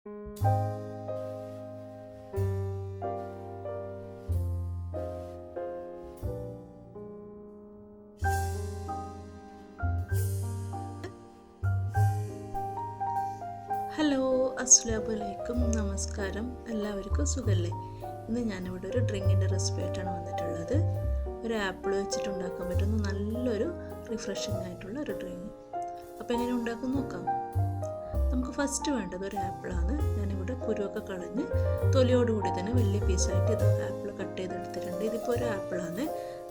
Hello, അസ്സലാമലൈക്കും, നമസ്കാരം. എല്ലാവർക്കും സുഖമല്ലേ? ഇന്ന് ഞാനിവിടെ ഒരു ഡ്രിങ്കിൻ്റെ റെസിപ്പി ആയിട്ടാണ് വന്നിട്ടുള്ളത്. ഒരു ആപ്പിൾ വെച്ചിട്ടുണ്ടാക്കാൻ പറ്റുന്ന നല്ലൊരു റിഫ്രഷിംഗ് ആയിട്ടുള്ള ഒരു ഡ്രിങ്ക്. അപ്പോൾ എങ്ങനെ ഉണ്ടാക്കും നോക്കാം. നമുക്ക് ഫസ്റ്റ് വേണ്ടത് ഒരു ആപ്പിളാണ്. ഞാനിവിടെ കുരുവൊക്കെ കളഞ്ഞ് തൊലിയോടുകൂടി തന്നെ വലിയ പീസായിട്ട് ഇത് ആപ്പിൾ കട്ട് ചെയ്തെടുത്തിട്ടുണ്ട്. ഇതിപ്പോൾ ഒരു ആപ്പിളാണ്.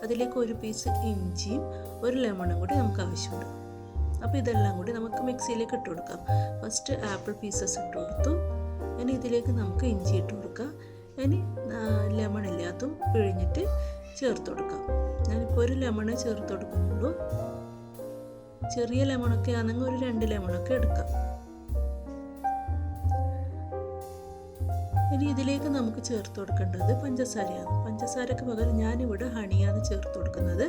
അതിലേക്ക് ഒരു പീസ് ഇഞ്ചിയും ഒരു ലെമണും കൂടി നമുക്ക് ആവശ്യമുണ്ട്. അപ്പോൾ ഇതെല്ലാം കൂടി നമുക്ക് മിക്സിയിലേക്ക് ഇട്ട് കൊടുക്കാം. ഫസ്റ്റ് ആപ്പിൾ പീസസ് ഇട്ട് കൊടുത്തു. ഇനി ഇതിലേക്ക് നമുക്ക് ഇഞ്ചി ഇട്ട് കൊടുക്കാം. ഇനി ലെമൺ ഇല്ലാത്തതും പിഴിഞ്ഞിട്ട് ചേർത്ത് കൊടുക്കാം. ഞാനിപ്പോൾ ഒരു ലെമണ് ചേർത്ത് കൊടുക്കുന്നുള്ളൂ. ചെറിയ ലെമണൊക്കെ ആണെങ്കിൽ ഒരു 2 ലെമണൊക്കെ എടുക്കാം. ഇനി ഇതിലേക്ക് നമുക്ക് ചേർത്ത് കൊടുക്കേണ്ടത് പഞ്ചസാരയാണ്. പഞ്ചസാരക്ക് പകരം ഞാനിവിടെ ഹണിയാണ് ചേർത്ത് കൊടുക്കുന്നത്.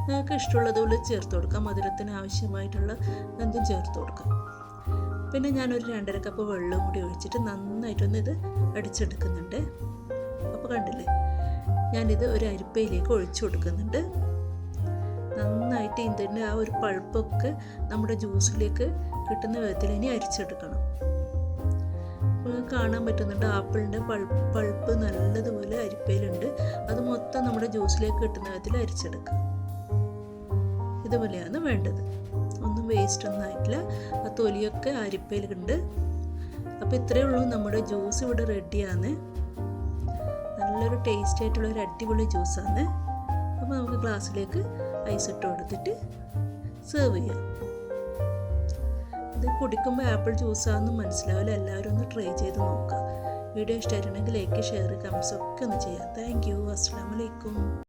നിങ്ങൾക്ക് ഇഷ്ടമുള്ളതുപോലെ ചേർത്ത് കൊടുക്കാം. മധുരത്തിന് ആവശ്യമായിട്ടുള്ള എന്തും ചേർത്ത് കൊടുക്കാം. പിന്നെ ഞാനൊരു 2.5 കപ്പ് വെള്ളം കൂടി ഒഴിച്ചിട്ട് നന്നായിട്ടൊന്ന് ഇത് അടിച്ചെടുക്കുന്നുണ്ട്. അപ്പോൾ കണ്ടില്ലേ, ഞാനിത് ഒരു അരിപ്പയിലേക്ക് ഒഴിച്ചു കൊടുക്കുന്നുണ്ട്. നന്നായിട്ട് ഇതിൻ്റെ ആ ഒരു പൾപ്പൊക്കെ നമ്മുടെ ജ്യൂസിലേക്ക് കിട്ടുന്ന വിധത്തിൽ ഇനി അരിച്ചെടുക്കണം. കാണാൻ പറ്റുന്നുണ്ട് ആപ്പിളിൻ്റെ പൾപ്പ് നല്ലതുപോലെ അരിപ്പയിലുണ്ട്. അത് മൊത്തം നമ്മുടെ ജ്യൂസിലേക്ക് കിട്ടുന്ന വിധത്തിൽ അരിച്ചെടുക്കാം. ഇതുപോലെയാണ് വേണ്ടത്. ഒന്നും വേസ്റ്റ് ഒന്നും ആയിട്ടില്ല. ആ തൊലിയൊക്കെ അരിപ്പയിലുണ്ട്. അപ്പോൾ ഇത്രയേ ഉള്ളൂ, നമ്മുടെ ജ്യൂസ് ഇവിടെ റെഡിയാണ്. നല്ലൊരു ടേസ്റ്റ് ആയിട്ടുള്ള ഒരു അടിപൊളി ജ്യൂസാണ്. അപ്പോൾ നമുക്ക് ഗ്ലാസ്സിലേക്ക് ഐസ് ഇട്ട് കൊടുത്തിട്ട് സെർവ് ചെയ്യാം. ഇത് കുടിക്കുമ്പോൾ ആപ്പിൾ ജ്യൂസാണെന്ന് മനസ്സിലാവില്ല. എല്ലാവരും ഒന്ന് ട്രൈ ചെയ്ത് നോക്കുക. വീഡിയോ ഇഷ്ടമായിട്ടുണ്ടെങ്കിൽ ലൈക്ക്, ഷെയർ, കമൻസ് ഒക്കെ ഒന്ന് ചെയ്യാം. Thank you. അസ്സലാമു അലൈക്കും.